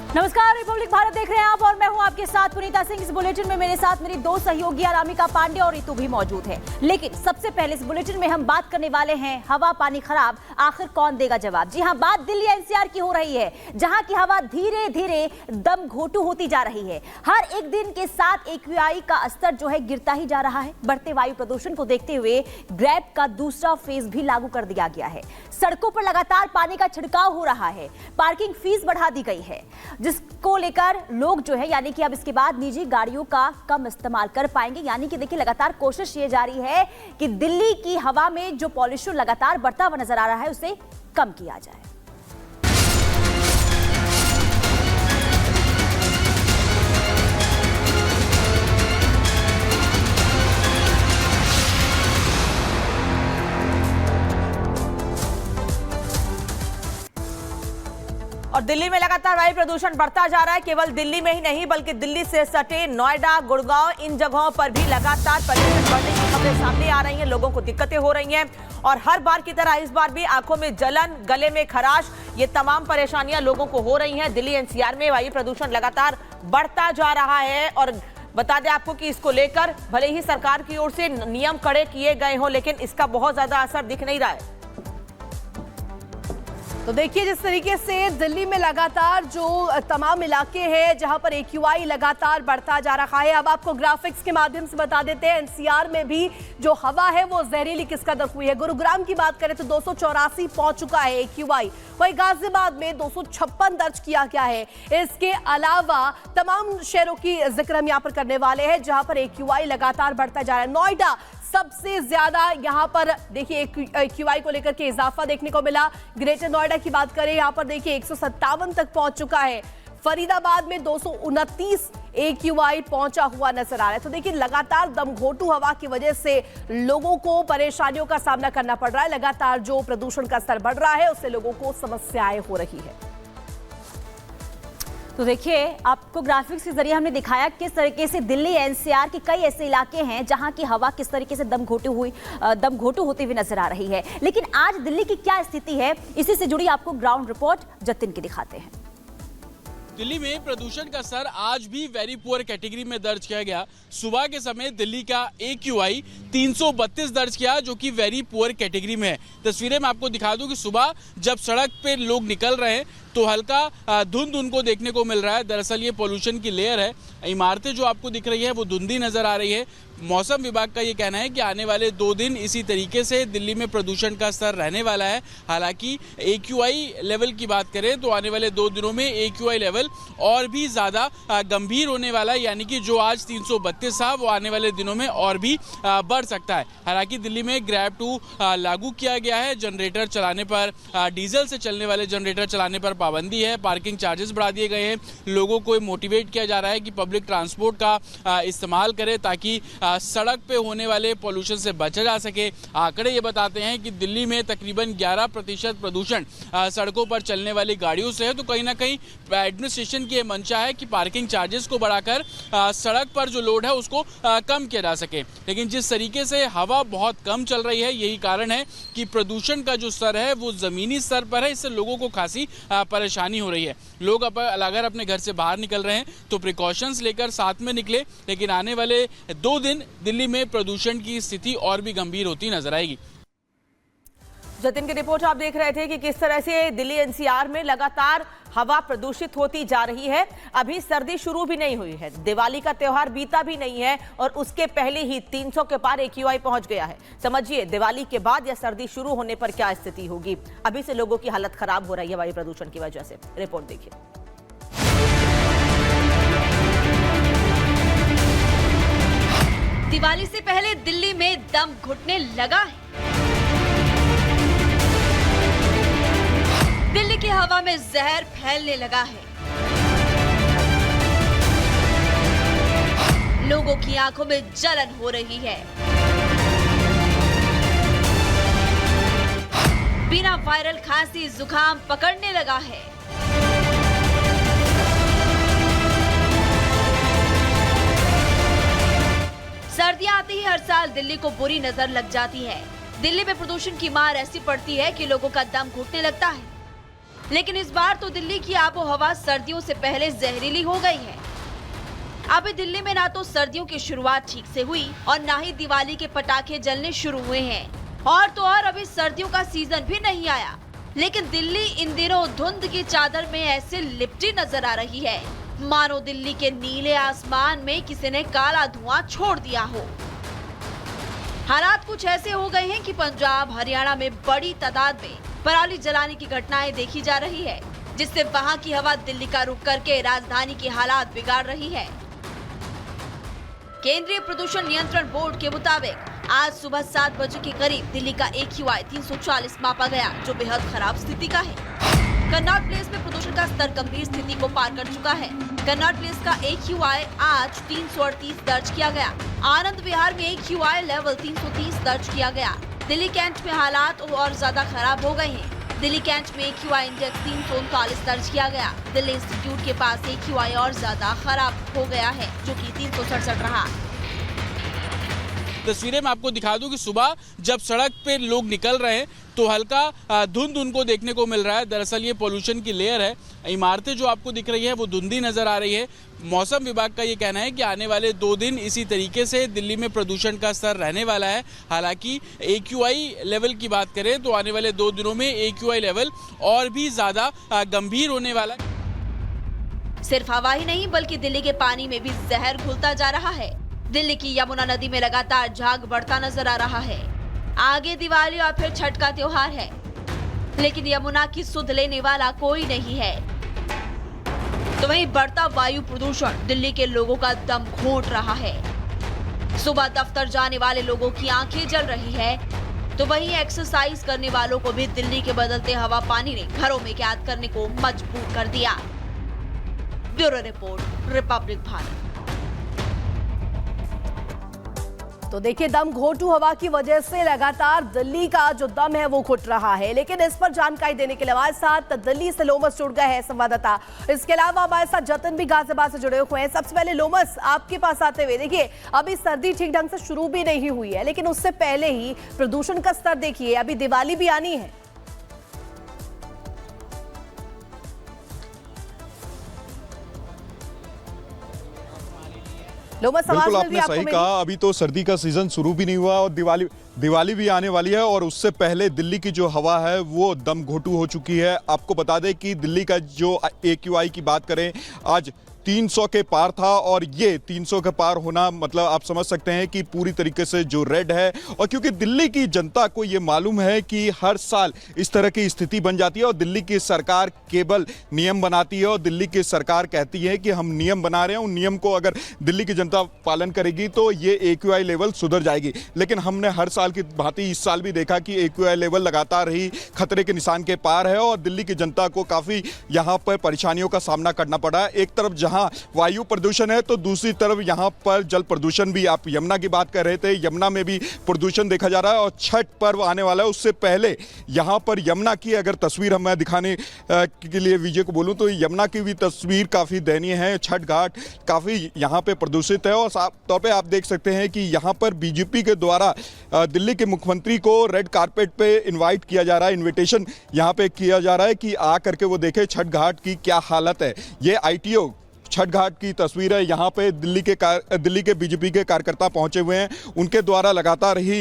नमस्कार, रिपब्लिक भारत देख रहे हैं आप और मैं हूं आपके साथ पुनीता सिंह। इस बुलेटिन में मेरे साथ मेरी दो सहयोगी अनामिका पांडे और रितु भी मौजूद है। लेकिन सबसे पहले इस बुलेटिन में हम बात करने वाले हैं हवा पानी खराब, आखिर कौन देगा जवाब। जी हां, बात दिल्ली एनसीआर की हो रही है, जहां की हवा धीरे धीरे दम घोटू होती जा रही है। हर एक दिन के साथ एक्यूआई का स्तर जो है गिरता ही जा रहा है। बढ़ते वायु प्रदूषण को देखते हुए ग्रैब का दूसरा फेज भी लागू कर दिया गया है। सड़कों पर लगातार पानी का छिड़काव हो रहा है। पार्किंग फीस बढ़ा दी गई है, जिसको लेकर लोग जो है यानी कि अब इसके बाद निजी गाड़ियों का कम इस्तेमाल कर पाएंगे। यानी कि देखिए, लगातार कोशिश ये जारी है कि दिल्ली की हवा में जो पॉल्यूशन लगातार बढ़ता हुआ नजर आ रहा है उसे कम किया जाए। और दिल्ली में लगातार वायु प्रदूषण बढ़ता जा रहा है। केवल दिल्ली में ही नहीं बल्कि दिल्ली से सटे नोएडा, गुड़गांव, इन जगहों पर भी लगातार प्रदूषण बढ़ने की खबरें सामने आ रही हैं। लोगों को दिक्कतें हो रही हैं और हर बार की तरह इस बार भी आंखों में जलन, गले में खराश, ये तमाम परेशानियां लोगों को हो रही हैं। दिल्ली एनसीआर में वायु प्रदूषण लगातार बढ़ता जा रहा है और बता दें आपको कि इसको लेकर भले ही सरकार की ओर से नियम कड़े किए गए हों, लेकिन इसका बहुत ज्यादा असर दिख नहीं रहा है। तो देखिए, जिस तरीके से दिल्ली में लगातार जो तमाम इलाके हैं जहां पर एक्यूआई लगातार बढ़ता जा रहा है। अब आपको ग्राफिक्स के माध्यम से बता देते हैं, एनसीआर में भी जो हवा है वो जहरीली किस कदर हुई है। गुरुग्राम की बात करें तो 284 पहुंच चुका है एक्यूआई। वहीं गाजियाबाद में 256 दर्ज किया गया है। इसके अलावा तमाम शहरों की जिक्र हम यहाँ पर करने वाले हैं जहां पर एक्यूआई लगातार बढ़ता जा रहा है। नोएडा सबसे ज्यादा यहां पर देखिए एक्यूआई को लेकर के इजाफा देखने को मिला। ग्रेटर नोएडा की बात करें, यहां पर देखिए 157 तक पहुंच चुका है। फरीदाबाद में 229 एक्यूआई पहुंचा हुआ नजर आ रहा है। तो देखिए, लगातार दमघोटू हवा की वजह से लोगों को परेशानियों का सामना करना पड़ रहा है। लगातार जो प्रदूषण का स्तर बढ़ रहा है उससे लोगों को समस्याएं हो रही है। तो देखिए, आपको ग्राफिक्स के जरिए हमने दिखाया किस तरीके से दिल्ली एनसीआर के कई ऐसे इलाके हैं जहां की हवा किस तरीके से दम घोटू होती हुई नजर आ रही है। लेकिन आज दिल्ली की क्या स्थिति है, इसी से जुड़ी आपको ग्राउंड रिपोर्ट जतिन की दिखाते हैं। दिल्ली में प्रदूषण का स्तर आज भी वेरी पुअर कैटेगरी में दर्ज किया गया। सुबह के समय दिल्ली का एक्यूआई 332 दर्ज किया, जो कि वेरी पुअर कैटेगरी में है। तस्वीरें मैं आपको दिखा दूं कि सुबह जब सड़क पे लोग निकल रहे हैं तो हल्का धुंध उनको देखने को मिल रहा है। दरअसल ये पोल्यूशन की लेयर है। इमारतें जो आपको दिख रही है वो धुंधी नजर आ रही है। मौसम विभाग का ये कहना है कि आने वाले 2 दिन इसी तरीके से दिल्ली में प्रदूषण का स्तर रहने वाला है। हालांकि एक्यूआई लेवल की बात करें तो आने वाले 2 दिनों में एक्यूआई लेवल और भी ज्यादा गंभीर होने वाला है। यानी कि जो आज 332 था वो आने वाले दिनों में और भी बढ़ सकता है। हालांकि दिल्ली में ग्रैब 2 लागू किया गया है। जनरेटर चलाने पर, डीजल से चलने वाले जनरेटर चलाने पर पाबंदी है। पार्किंग चार्जेस बढ़ा दिए गए हैं। लोगों को मोटिवेट किया जा रहा है कि पब्लिक ट्रांसपोर्ट का इस्तेमाल करें ताकि सड़क पे होने वाले पोल्यूशन से बचा जा सके। आंकड़े ये बताते हैं कि दिल्ली में तकरीबन 11% प्रदूषण सड़कों पर चलने वाली गाड़ियों से है। तो कहीं ना कहीं एडमिनिस्ट्रेशन की मंशा है कि पार्किंग चार्जेस को बढ़ाकर सड़क पर जो लोड है उसको कम किया जा सके। लेकिन जिस तरीके से हवा बहुत कम चल रही है, यही कारण है कि प्रदूषण का जो स्तर है वो जमीनी स्तर पर है। इससे लोगों को खासी परेशानी हो रही है। लोग अगर अपने घर से बाहर निकल रहे हैं तो प्रिकॉशंस लेकर साथ में निकले। लेकिन आने वाले 2 दिन दिल्ली में प्रदूषण की स्थिति और भी गंभीर होती नजर आएगी। जतिन की रिपोर्ट आप देख रहे थे कि किस तरह से दिल्ली एनसीआर में लगातार हवा प्रदूषित होती जा रही है। अभी सर्दी शुरू भी नहीं हुई है, दिवाली का त्योहार बीता भी नहीं है और उसके पहले ही 300 के पार एक्यूआई पहुंच गया है। समझिए दिवाली के बाद या सर्दी शुरू होने पर क्या स्थिति होगी। अभी से लोगों की हालत खराब हो रही है वायु प्रदूषण की वजह से। रिपोर्ट देखिए। दिवाली से पहले दिल्ली में दम घुटने लगा है। दिल्ली की हवा में जहर फैलने लगा है। लोगों की आंखों में जलन हो रही है। बिना वायरल खांसी जुकाम पकड़ने लगा है। सर्दियां आते ही हर साल दिल्ली को बुरी नजर लग जाती है। दिल्ली में प्रदूषण की मार ऐसी पड़ती है कि लोगों का दम घुटने लगता है। लेकिन इस बार तो दिल्ली की आबो हवा सर्दियों से पहले जहरीली हो गई है। अभी दिल्ली में ना तो सर्दियों की शुरुआत ठीक से हुई और ना ही दिवाली के पटाखे जलने शुरू हुए हैं, और तो और अभी सर्दियों का सीजन भी नहीं आया। लेकिन दिल्ली इन दिनों धुंध की चादर में ऐसे लिपटी नजर आ रही है मानो दिल्ली के नीले आसमान में किसी ने काला धुआं छोड़ दिया हो। हालात कुछ ऐसे हो गए हैं कि पंजाब हरियाणा में बड़ी तादाद में पराली जलाने की घटनाएं देखी जा रही है, जिससे वहां की हवा दिल्ली का रुख करके राजधानी के हालात बिगाड़ रही है। केंद्रीय प्रदूषण नियंत्रण बोर्ड के मुताबिक आज सुबह 7 बजे के करीब दिल्ली का AQI 340 मापा गया, जो बेहद खराब स्थिति का है। कन्नॉट प्लेस में प्रदूषण का स्तर गंभीर स्थिति को पार कर चुका है। कन्नॉट प्लेस का AQI आज 338 दर्ज किया गया। आनंद विहार में AQI लेवल 330 दर्ज किया गया। दिल्ली कैंट में हालात और ज्यादा खराब हो गए हैं। दिल्ली कैंट में AQI इंडेक्स 339 दर्ज किया गया। दिल्ली इंस्टीट्यूट के पास AQI और ज्यादा खराब हो गया है, जो कि 367 रहा। तस्वीरें मैं आपको दिखा दूं कि सुबह जब सड़क पे लोग निकल रहे हैं तो हल्का धुंध उनको देखने को मिल रहा है। दरअसल ये पोल्यूशन की लेयर है। इमारतें जो आपको दिख रही है वो धुंधी नजर आ रही है। मौसम विभाग का ये कहना है कि आने वाले 2 दिन इसी तरीके से दिल्ली में प्रदूषण का स्तर रहने वाला है। हालांकि AQI लेवल की बात करें तो आने वाले 2 दिनों में AQI लेवल और भी ज्यादा गंभीर होने वाला है। सिर्फ हवा ही नहीं बल्कि दिल्ली के पानी में भी जहर घुलता जा रहा है। दिल्ली की यमुना नदी में लगातार झाग बढ़ता नजर आ रहा है। आगे दिवाली और फिर छठ का त्योहार है, लेकिन यमुना की सुध लेने वाला कोई नहीं है। तो वहीं बढ़ता वायु प्रदूषण दिल्ली के लोगों का दम घोंट रहा है। सुबह दफ्तर जाने वाले लोगों की आंखें जल रही है, तो वहीं एक्सरसाइज करने वालों को भी दिल्ली के बदलते हवा पानी ने घरों में कैद करने को मजबूर कर दिया। Bureau report, Republic Bharat. तो देखिए, दम घोंटू हवा की वजह से लगातार दिल्ली का जो दम है वो घुट रहा है। लेकिन इस पर जानकारी देने के लिए हमारे साथ दिल्ली से लोमस जुड़ गए हैं संवाददाता। इसके अलावा हमारे साथ जतन भी गाजियाबाद से जुड़े हुए हैं। सबसे पहले लोमस, आपके पास आते हुए देखिए, अभी सर्दी ठीक ढंग से शुरू भी नहीं हुई है, लेकिन उससे पहले ही प्रदूषण का स्तर देखिए, अभी दिवाली भी आनी है। बिल्कुल आपने सही कहा, अभी तो सर्दी का सीजन शुरू भी नहीं हुआ और दिवाली भी आने वाली है, और उससे पहले दिल्ली की जो हवा है वो दम घोंटू हो चुकी है। आपको बता दें कि दिल्ली का जो AQI की बात करें आज 300 के पार था, और ये 300 के पार होना मतलब आप समझ सकते हैं कि पूरी तरीके से जो रेड है। और क्योंकि दिल्ली की जनता को ये मालूम है कि हर साल इस तरह की स्थिति बन जाती है और दिल्ली की सरकार केवल नियम बनाती है, और दिल्ली की सरकार कहती है कि हम नियम बना रहे हैं, उन नियम को अगर दिल्ली की जनता पालन करेगी तो ये AQI लेवल सुधर जाएगी। लेकिन हमने हर साल की भांति इस साल भी देखा कि AQI लेवल लगातार ही खतरे के निशान के पार है, और दिल्ली की जनता को काफ़ी यहाँ पर परेशानियों का सामना करना पड़ा है। एक तरफ जहाँ वायु प्रदूषण है तो दूसरी तरफ यहाँ पर जल प्रदूषण भी। आप यमुना की बात कर रहे थे, यमुना में भी प्रदूषण देखा जा रहा है, और छठ पर्व आने वाला है। उससे पहले यहाँ पर यमुना की अगर तस्वीर हम मैं दिखाने के लिए विजय को बोलूँ तो यमुना की भी तस्वीर काफ़ी दयनीय है। छठ घाट काफ़ी यहाँ पे प्रदूषित है, और साफ तौर पर आप देख सकते हैं कि यहाँ पर BJP के द्वारा दिल्ली के मुख्यमंत्री को रेड कारपेट पे इन्वाइट किया जा रहा है, इन्विटेशन यहाँ पे किया जा रहा है कि आ करके वो देखे छठ घाट की क्या हालत है। ये ITO छठ घाट की तस्वीर है। यहाँ पे दिल्ली के BJP के कार्यकर्ता पहुंचे हुए हैं, उनके द्वारा लगातार ही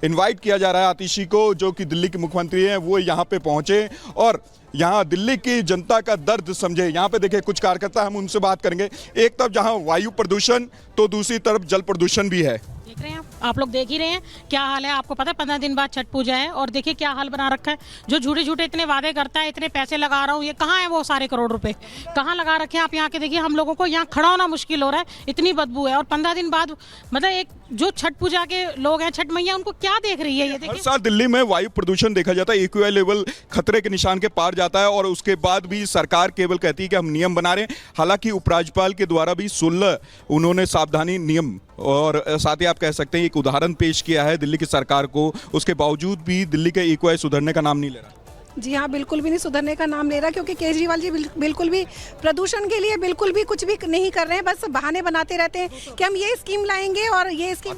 इनवाइट किया जा रहा है आतिशी को, जो कि दिल्ली के मुख्यमंत्री हैं, वो यहाँ पे पहुंचे और यहाँ दिल्ली की जनता का दर्द समझे। यहाँ पे देखिए कुछ कार्यकर्ता, हम उनसे बात करेंगे। एक तरफ जहाँ वायु प्रदूषण तो दूसरी तरफ जल प्रदूषण भी है। देख रहे हैं आप लोग देख ही रहे हैं क्या हाल है। आपको पता है 15 दिन बाद छठ पूजा है, और देखिए क्या हाल बना रखा है। जो झूठे झूठे इतने वादे करता है, इतने पैसे लगा रहा हूँ, ये कहाँ है वो सारे करोड़ रुपए, कहाँ लगा रखे हैं आप? यहाँ के देखिए, हम लोगों को यहाँ खड़ा होना मुश्किल हो रहा है, इतनी बदबू है। और 15 दिन बाद मतलब एक जो छठ पूजा के लोग हैं, छठ मैया, उनको क्या देख रही है ये? देखिए हर साल दिल्ली में वायु प्रदूषण देखा जाता है, AQI लेवल खतरे के निशान के पार जाता है, और उसके बाद भी सरकार केवल कहती है कि हम नियम बना रहे हैं। हालांकि उपराज्यपाल के द्वारा भी 16 उन्होंने सावधानी नियम और साथ ही आप कह सकते हैं एक उदाहरण पेश किया है दिल्ली की सरकार को। उसके बावजूद भी दिल्ली का AQI सुधरने का नाम नहीं ले रहा। जी हाँ, बिल्कुल भी नहीं सुधरने का नाम ले रहा, क्योंकि केजरीवाल जी बिल्कुल भी प्रदूषण के लिए बिल्कुल भी कुछ भी नहीं कर रहे हैं। बस बहाने बनाते रहते हैं कि हम ये स्कीम लाएंगे और ये स्कीम।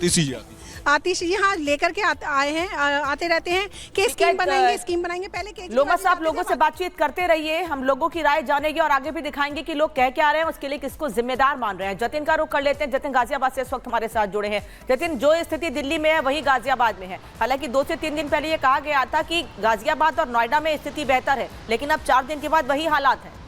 आतिश यहाँ लेकर के आए हैं, आते रहते हैं कि स्कीम बनाएंगे। पहले केजरीवाल लोमा साहब, जी लोगों से बातचीत करते रहिए, हम लोगों की राय जानेंगे और आगे भी दिखाएंगे कि लोग कह क्या रहे हैं, उसके लिए किसको जिम्मेदार मान रहे हैं। जतिन का रुख कर लेते हैं। जतिन गाजियाबाद से इस वक्त हमारे साथ जुड़े हैं। जतिन, जो स्थिति दिल्ली में है वही गाजियाबाद में है। हालांकि 2 से 3 दिन पहले ये कहा गया था कि गाजियाबाद और नोएडा में स्थिति बेहतर है, लेकिन अब 4 दिन के बाद वही हालात है।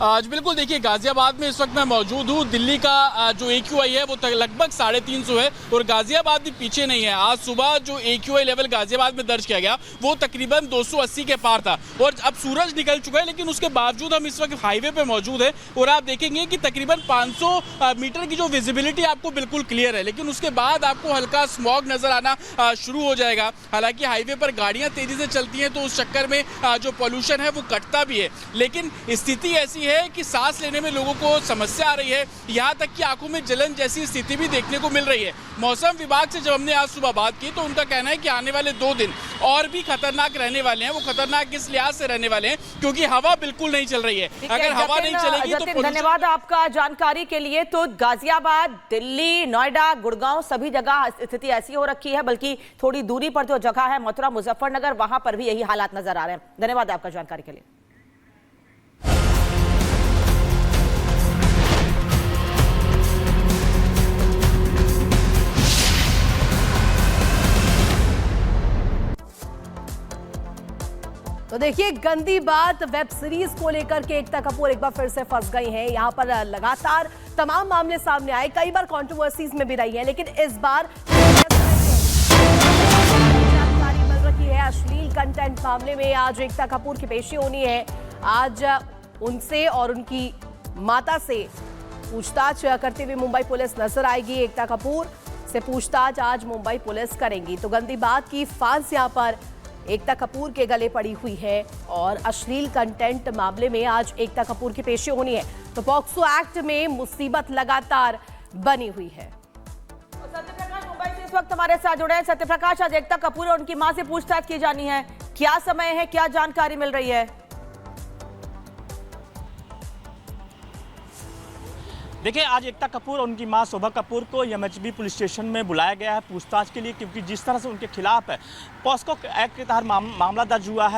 आज बिल्कुल देखिए, गाजियाबाद में इस वक्त मैं मौजूद हूँ। दिल्ली का जो AQI है वो लगभग 350 है और गाजियाबाद भी पीछे नहीं है। आज सुबह जो AQI लेवल गाजियाबाद में दर्ज किया गया वो तकरीबन 280 के पार था और अब सूरज निकल चुका है, लेकिन उसके बावजूद हम इस वक्त हाईवे पे मौजूद है और आप देखेंगे कि तकरीबन 500 मीटर की जो विजिबिलिटी आपको बिल्कुल क्लियर है, लेकिन उसके बाद आपको हल्का स्मॉग नजर आना शुरू हो जाएगा। हालांकि हाईवे पर गाड़ियाँ तेजी से चलती हैं तो उस चक्कर में जो पॉल्यूशन है वो कटता भी है, लेकिन स्थिति ऐसी है कि सांस लेने में लोगों को समस्या आ रही है। यहाँ तक कि आंखों में जलन जैसी स्थिति भी देखने को मिल रही है। मौसम विभाग से जब हमने आज सुबह बात की तो उनका कहना है कि आने वाले 2 दिन और भी खतरनाक रहने वाले हैं। वो खतरनाक किस लिहाज से रहने वाले हैं, क्योंकि हवा बिल्कुल नहीं चल रही है। अगर हवा नहीं चलेगी तो धन्यवाद आपका जानकारी के लिए। तो गाजियाबाद, दिल्ली, नोएडा, गुड़गांव सभी जगह स्थिति ऐसी हो रखी है, बल्कि थोड़ी दूरी पर जो जगह है मथुरा, मुजफ्फरनगर, वहां पर भी यही हालात नजर आ रहे हैं। धन्यवाद आपका जानकारी के लिए। तो देखिए, गंदी बात वेब सीरीज को लेकर के एकता कपूर एक बार फिर से फंस गई हैं। यहाँ पर लगातार तमाम मामले सामने आए, कई बार कंट्रोवर्सीज में भी रही है, लेकिन इस बार जानकारी मिल रही है। अश्लील कंटेंट मामले में आज एकता कपूर की पेशी होनी है। आज उनसे और उनकी माता से पूछताछ करते हुए मुंबई पुलिस नजर आएगी। एकता कपूर से पूछताछ आज मुंबई पुलिस करेंगी। तो गंदी बात की फांस यहाँ पर एकता कपूर के गले पड़ी हुई है और अश्लील कंटेंट मामले में आज एकता कपूर की पेशी होनी है। तो पॉक्सो एक्ट में मुसीबत लगातार बनी हुई है। सत्यप्रकाश मुंबई से इस वक्त हमारे साथ जुड़े हैं। सत्यप्रकाश, आज एकता कपूर और उनकी मां से पूछताछ की जानी है, क्या समय है, क्या जानकारी मिल रही है? देखिए, आज एकता कपूर और उनकी मां शोभा कपूर को MHB पुलिस स्टेशन में बुलाया गया है पूछताछ के लिए, क्योंकि जिस तरह से उनके खिलाफ है पॉस्को एक्ट के तहत मामला दर्ज हुआ है।